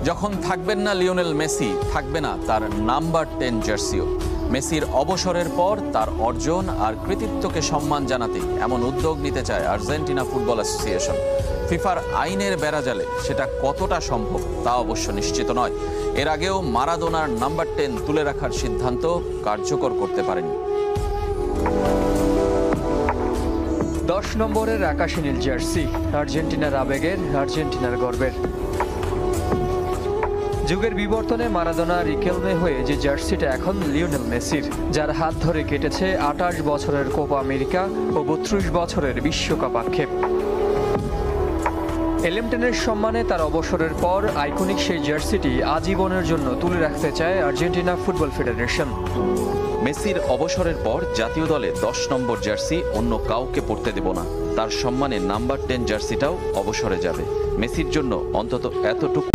যখন থাকবেন না লিওনেল মেসি, থাকবে না তার নাম্বার 10 জার্সিও। মেসির অবসরের পর তার অর্জন আর কৃতিত্বকে সম্মান জানাতে এমন উদ্যোগ নিতে চায় আর্জেন্টিনা ফুটবল অ্যাসোসিয়েশন। ফিফার আইনের বেড়াজালে সেটা কতটা সম্ভব তা অবশ্য নিশ্চিত নয়। এর আগেও মারাদোনার নাম্বার 10 তুলে রাখার সিদ্ধান্ত কার্যকর করতে পারেনি। 10 নম্বরের আকাশী নীল জার্সি, আর্জেন্টিনার আবেগের, আর্জেন্টিনার গর্বের। যুগের বিবর্তনে মারাদোনা রিকেলমে হয়ে যে জার্সিটা এখন লিওনেল মেসির, যার হাত ধরে কেটেছে 28 বছরের কোপা আমেরিকা ও 32 বছরের বিশ্বকাপ আক্ষেপ। এলেমটেনের সম্মানে তার অবসরের পর আইকনিক সেই জার্সিটি আজীবনের জন্য তুলে রাখতে চায় আর্জেন্টিনা ফুটবল ফেডারেশন। মেসির অবসরের পর জাতীয় দলে 10 নম্বর জার্সি অন্য কাউকে পরতে দেব না। তার সম্মানে নাম্বার 10 জার্সিটাও অবসরে যাবে। মেসির জন্য অন্তত এতটুকু